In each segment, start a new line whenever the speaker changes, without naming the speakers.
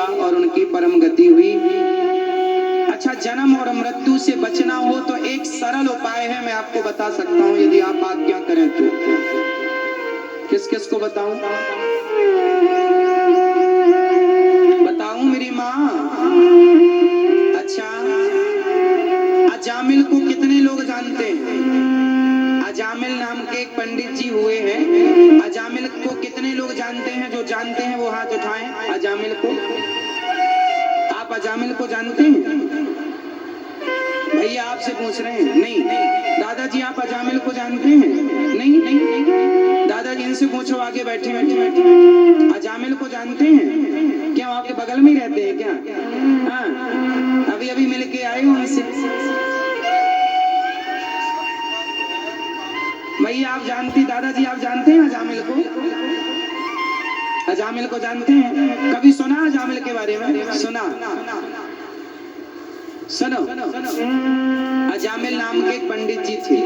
और उनकी परम गति हुई। अच्छा, जन्म और मृत्यु से बचना हो तो एक सरल उपाय है, मैं आपको बता सकता हूं यदि आप आज्ञा करें तो। किस किस को बताऊं? बताऊं मेरी माँ? अच्छा, अजामिल को कितने लोग जानते हैं? अजामिल नाम के एक पंडित जी हुए हैं। अजामिल को कितने लोग जानते हैं? जो जानते हैं वो हाथ उठाएं। अजामिल को, आप अजामिल को जानते हैं? भैया आपसे पूछ रहे हैं। नहीं। दादाजी आप अजामिल को जानते हैं? नहीं। दादाजी इनसे पूछो, आगे बैठे बैठे अजामिल को जानते हैं? क्या आपके बगल में ही रहते हैं क्या? हाँ, अभी अभी मिल के आए हो उनसे। भैया आप जानती, दादाजी आप जानते हैं अजामिल को? अजामिल को जानते हैं? कभी सुना अजामिल के बारे में? सुना? सुनो, अजामिल नाम के एक पंडित जी थे।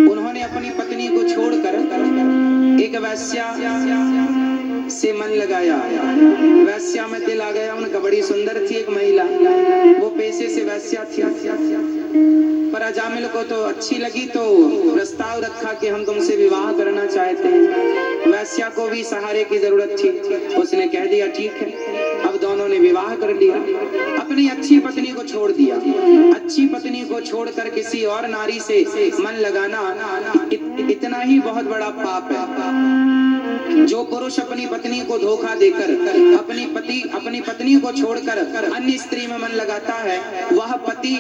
उन्होंने अपनी पत्नी को छोड़कर एक वैश्या से मन लगाया। वैश्या में दिल आ गया उनका। बड़ी सुंदर थी एक महिला, वो पेशे से वैश्या थी। पर अजामिल को तो अच्छी लगी, तो प्रस्ताव रखा कि हम तुमसे विवाह करना चाहते हैं। वैश्या को भी सहारे की जरूरत थी। उसने कह दिया ठीक है। अब दोनों ने विवाह कर लिया। अपनी अच्छी पत्नी को छोड़ दिया। अच्छी पत्नी को छोड़कर किसी और नारी से मन लगाना इतना ही बहुत बड़ा पाप है। जो पुरुष अपनी पत्नी को धोखा देकर अपनी पत्नी को छोड़कर अन्य स्त्री में मन लगाता है, वह पति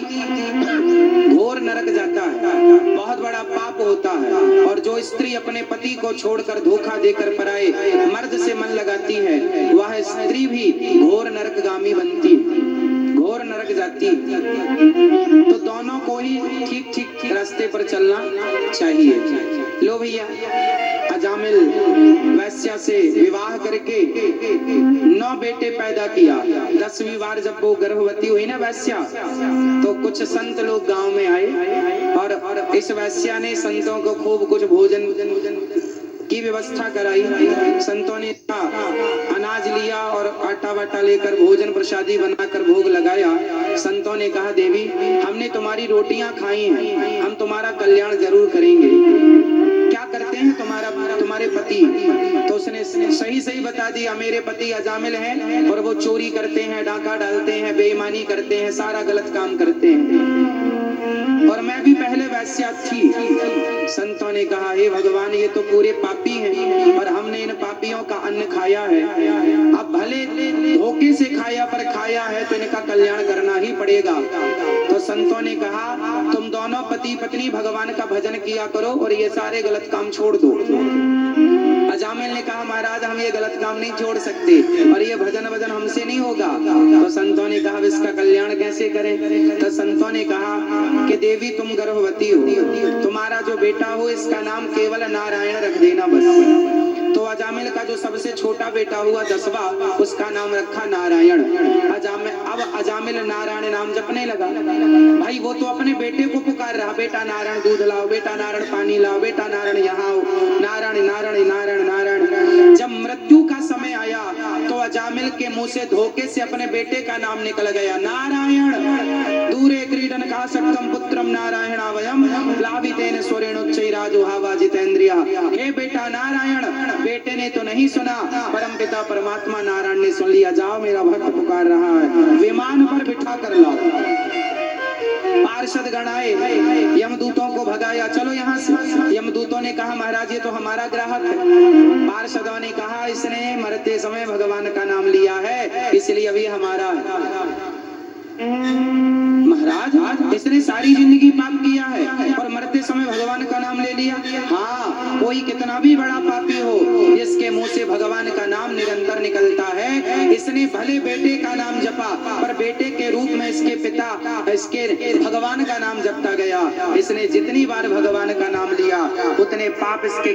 घोर नरक जाता है, बहुत बड़ा पाप होता है। और जो स्त्री अपने पति को छोड़कर धोखा देकर पराए मर्द से मन लगाती है, वह स्त्री भी घोर नरकगामी बनती, घोर नरक जाती। तो दोनों को ही ठीक ठीक रास्ते पर चलना चाहिए। लो भैया, अजामिल वैश्या से विवाह करके 9 बेटे पैदा किया। 10वीं बार जब वो गर्भवती हुई ना वैश्या, तो कुछ संत लोग गांव में आए और इस वैश्या ने संतों को खूब कुछ भोजन की व्यवस्था कराई। संतों ने अनाज लिया और आटा वाटा लेकर भोजन प्रसादी बनाकर भोग लगाया। संतों ने कहा, देवी हमने तुम्हारी रोटियां खाई हैं, हम तुम्हारा कल्याण जरूर करेंगे। क्या करते हैं तुम्हारे पति? तो उसने सही सही बता दिया, मेरे पति अजामिल हैं और वो चोरी करते हैं, डाका डालते हैं, बेईमानी करते हैं, सारा गलत काम करते हैं, और मैं भी पहले वैश्या थी। संतों ने कहा, हे भगवान ये तो पूरे पापी हैं और हमने इन पापियों का अन्न खाया है। अब भले धोखे से खाया, पर खाया है तो इनका कल्याण करना ही पड़ेगा। तो संतों ने कहा, तुम दोनों पति पत्नी भगवान का भजन किया करो और ये सारे गलत काम छोड़ दो। अजामिल ने कहा, महाराज हम ये गलत काम नहीं छोड़ सकते और ये भजन वजन हमसे नहीं होगा। तो संतों ने कहा, इसका कल्याण कैसे करें? तो संतों ने कहा कि देवी तुम गर्भवती हो, तुम्हारा जो बेटा हो इसका नाम केवल नारायण रख देना बस। तो अजामिल का जो सबसे छोटा बेटा हुआ 10वां, उसका नाम रखा नारायण। अब अजामिल नारायण नाम जपने लगा। भाई वो तो अपने बेटे को पुकार रहा, बेटा नारायण दूध लाओ, बेटा नारायण पानी लाओ, बेटा नारायण यहाँ आओ, नारायण नारायण नारायण नारायण। जब मृत्यु का समय आया तो अजामिल के मुंह से धोखे से अपने बेटे का नाम निकल गया, नारायण। दूरे क्रीडन का सक्तम पुत्रम नारायण वयम लाभितेन स्वरेणोच्चैराजुहावा जितेंद्रिया। हे बेटा नारायण। बेटे ने तो नहीं सुना, परम पिता परमात्मा नारायण ने सुन लिया, जाओ मेरा भक्त पुकार रहा है, विमान पर बिठा कर लाओ। पार्षद गण आए, यमदूतों को भगाया, चलो यहाँ से। यमदूतों ने कहा, महाराज ये तो हमारा ग्राहक है। पार्षदों ने कहा, इसने मरते समय भगवान का नाम लिया है, इसलिए अभी हमारा है। महाराज इसने सारी जिंदगी पाप किया है और मरते समय भगवान का नाम ले लिया। हाँ, कोई कितना भी बड़ा पापी हो, जिसके मुंह से भगवान का नाम निरंतर निकलता है, इसने भले बेटे का नाम जपा, पर बेटे के रूप में इसके पिता इसके भगवान का नाम जपता गया। इसने जितनी बार भगवान का नाम लिया उतने पाप इसके